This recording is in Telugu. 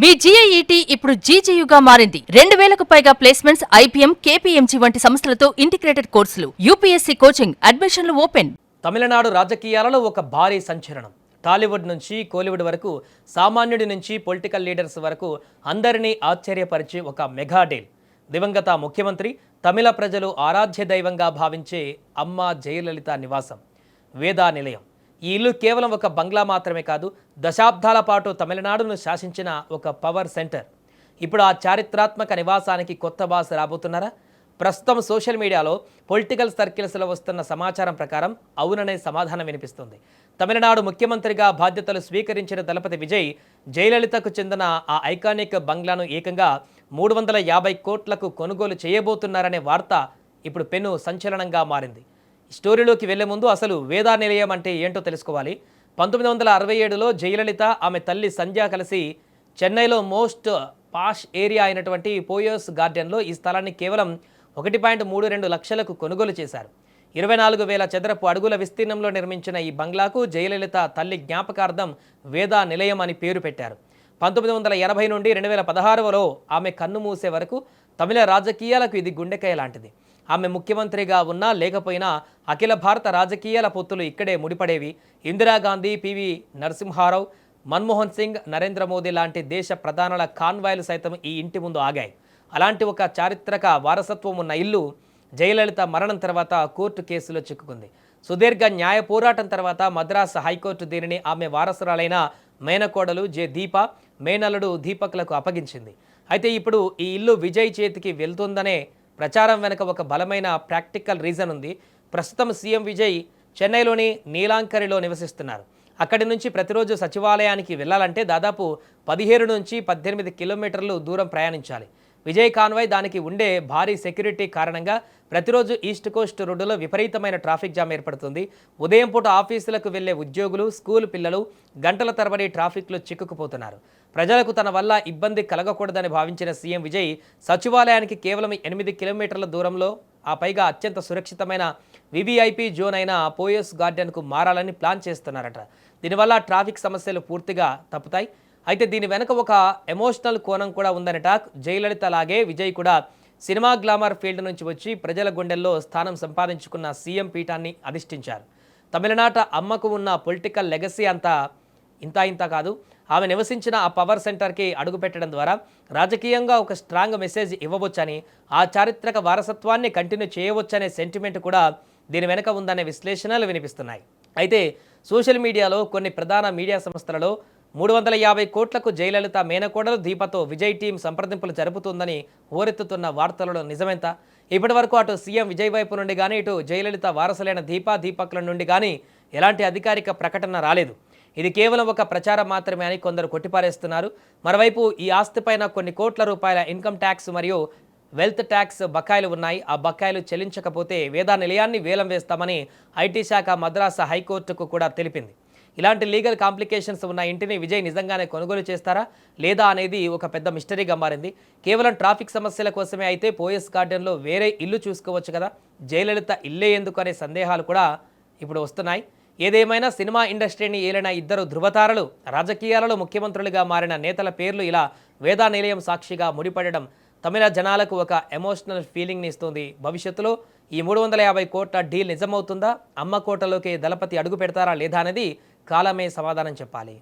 మీ జీఐఈటీ ఇప్పుడు జీజేయుగా మారింది. 2000కు పైగా ప్లేస్మెంట్స్, ఐపీఎం, కేపీఎంజీ వంటి సంస్థలతో ఇంటిగ్రేటెడ్ కోర్సులు. యూపీఎస్సీ కోచింగ్, అడ్మిషన్లు ఓపెన్. తమిళనాడు రాజకీయాలలో ఒక భారీ సంచలనం. టాలీవుడ్ నుంచి కోలీవుడ్ వరకు, సామాన్యుడి నుంచి పొలిటికల్ లీడర్స్ వరకు అందరినీ ఆశ్చర్యపరిచే ఒక మెగా డీల్. దివంగత ముఖ్యమంత్రి, తమిళ ప్రజలు ఆరాధ్య దైవంగా భావించే అమ్మ జయలలిత నివాసం వేదా నిలయం. ఈ ఇల్లు కేవలం ఒక బంగ్లా మాత్రమే కాదు, దశాబ్దాల పాటు తమిళనాడును శాసించిన ఒక పవర్ సెంటర్. ఇప్పుడు ఆ చారిత్రాత్మక నివాసానికి కొత్త బాస్ రాబోతున్నారా? ప్రస్తుతం సోషల్ మీడియాలో పొలిటికల్ సర్కిల్స్లో వస్తున్న సమాచారం ప్రకారం అవుననే సమాధానం వినిపిస్తుంది. తమిళనాడు ముఖ్యమంత్రిగా బాధ్యతలు స్వీకరించిన దళపతి విజయ్ జయలలితకు చెందిన ఆ ఐకానిక్ బంగ్లాను ఏకంగా 350 కోట్లకు కొనుగోలు చేయబోతున్నారనే వార్త ఇప్పుడు పెను సంచలనంగా మారింది. స్టోరీలోకి వెళ్లే ముందు అసలు వేదా నిలయం అంటే ఏంటో తెలుసుకోవాలి. 1967లో జయలలిత, ఆమె తల్లి సంధ్య కలిసి చెన్నైలో మోస్ట్ పాష్ ఏరియా అయినటువంటి పోయస్ గార్డెన్లో ఈ స్థలాన్ని కేవలం 1.32 లక్షలకు కొనుగోలు చేశారు. 24,000 చదరపు అడుగుల విస్తీర్ణంలో నిర్మించిన ఈ బంగ్లాకు జయలలిత తల్లి జ్ఞాపకార్థం వేదా నిలయం అని పేరు పెట్టారు. 1980 నుండి 2016లో ఆమె కన్ను మూసే వరకు తమిళ రాజకీయాలకు ఇది గుండెకాయ లాంటిది. ఆమె ముఖ్యమంత్రిగా ఉన్నా లేకపోయినా అఖిల భారత రాజకీయాల పొత్తులు ఇక్కడే ముడిపడేవి. ఇందిరాగాంధీ, పివి నరసింహారావు, మన్మోహన్ సింగ్, నరేంద్ర మోదీ లాంటి దేశ ప్రధానుల కాన్వాయ్లు సైతం ఈ ఇంటి ముందు ఆగాయి. అలాంటి ఒక చారిత్రక వారసత్వం ఉన్న ఇల్లు జయలలిత మరణం తర్వాత కోర్టు కేసులో చిక్కుకుంది. సుదీర్ఘ న్యాయ పోరాటం తర్వాత మద్రాసు హైకోర్టు దీనిని ఆమె వారసురాలైన మేనకోడలు దీప, మేనల్లుడు దీపక్లకు అప్పగించింది. అయితే ఇప్పుడు ఈ ఇల్లు విజయ్ చేతికి వెళ్తుందనే ప్రచారం వెనుక ఒక బలమైన ప్రాక్టికల్ రీజన్ ఉంది. ప్రస్తుతం సీఎం విజయ్ చెన్నైలోని నీలాంకరిలో నివసిస్తున్నారు. అక్కడి నుంచి ప్రతిరోజు సచివాలయానికి వెళ్లాలంటే దాదాపు 17 నుంచి 18 కిలోమీటర్లు దూరం ప్రయాణించాలి. విజయ్ కాన్వాయ్, దానికి ఉండే భారీ సెక్యూరిటీ కారణంగా ప్రతిరోజు ఈస్ట్ కోస్ట్ రోడ్డులో విపరీతమైన ట్రాఫిక్ జామ్ ఏర్పడుతుంది. ఉదయం పూట ఆఫీసులకు వెళ్లే ఉద్యోగులు, స్కూల్ పిల్లలు గంటల తరబడి ట్రాఫిక్లో చిక్కుకుపోతున్నారు. ప్రజలకు తన వల్ల ఇబ్బంది కలగకూడదని భావించిన సీఎం విజయ్ సచివాలయానికి కేవలం 8 కిలోమీటర్ల దూరంలో, ఆ పైగా అత్యంత సురక్షితమైన వివిఐపి జోన్ అయిన పోయస్ గార్డెన్కు మారాలని ప్లాన్ చేస్తున్నారట. దీనివల్ల ట్రాఫిక్ సమస్యలు పూర్తిగా తప్పుతాయి. అయితే దీని వెనుక ఒక ఎమోషనల్ కోణం కూడా ఉందని టాక్. జయలలిత లాగే విజయ్ కూడా సినిమా గ్లామర్ ఫీల్డ్ నుంచి వచ్చి ప్రజల గుండెల్లో స్థానం సంపాదించుకున్న సీఎం పీఠాన్ని అధిష్ఠించారు. తమిళనాట అమ్మకు ఉన్న పొలిటికల్ లెగసీ అంతా ఇంత కాదు. ఆమె నివసించిన ఆ పవర్ సెంటర్కి అడుగుపెట్టడం ద్వారా రాజకీయంగా ఒక స్ట్రాంగ్ మెసేజ్ ఇవ్వవచ్చని, ఆ చారిత్రక వారసత్వాన్ని కంటిన్యూ చేయవచ్చనే సెంటిమెంట్ కూడా దీని వెనుక ఉందనే విశ్లేషణలు వినిపిస్తున్నాయి. అయితే సోషల్ మీడియాలో కొన్ని ప్రధాన మీడియా సంస్థలలో 350 కోట్లకు జయలలిత మేనకోడలు దీపతో విజయ్ టీం సంప్రదింపులు జరుపుతుందని హోరెత్తుతున్న వార్తలలో నిజమెంత? ఇప్పటి వరకు అటు సీఎం విజయ్ వైపు నుండి కానీ, ఇటు జయలలిత వారసులైన దీపక్ల నుండి కానీ ఎలాంటి అధికారిక ప్రకటన రాలేదు. ఇది కేవలం ఒక ప్రచారం మాత్రమే అని కొందరు కొట్టిపారేస్తున్నారు. మరోవైపు ఈ ఆస్తిపైన కొన్ని కోట్ల రూపాయల ఇన్కమ్ ట్యాక్స్ మరియు వెల్త్ ట్యాక్స్ బకాయిలు ఉన్నాయి. ఆ బకాయిలు చెల్లించకపోతే వేదా నిలయాన్ని వేలం వేస్తామని ఐటీ శాఖ మద్రాసు హైకోర్టుకు కూడా తెలిపింది. ఇలాంటి లీగల్ కాంప్లికేషన్స్ ఉన్న ఇంటిని విజయ్ నిజంగానే కొనుగోలు చేస్తారా లేదా అనేది ఒక పెద్ద మిస్టరీగా మారింది. కేవలం ట్రాఫిక్ సమస్యల కోసమే అయితే పోయస్ గార్డెన్లో వేరే ఇల్లు చూసుకోవచ్చు కదా, జయలలిత ఇల్లే ఎందుకు అనే సందేహాలు కూడా ఇప్పుడు వస్తున్నాయి. ఏదేమైనా సినిమా ఇండస్ట్రీని ఏలిన ఇద్దరు ధృవతారలు, రాజకీయాలలో ముఖ్యమంత్రులుగా మారిన నేతల పేర్లు ఇలా వేదా నిలయం సాక్షిగా ముడిపడడం తమిళ జనాలకు ఒక ఎమోషనల్ ఫీలింగ్ని ఇస్తుంది. భవిష్యత్తులో ఈ 350 కోట్ల డీల్ నిజమవుతుందా? అమ్మ కోటలోకి దళపతి అడుగు పెడతారా లేదా అనేది కాలమే సమాధానం చెప్పాలి.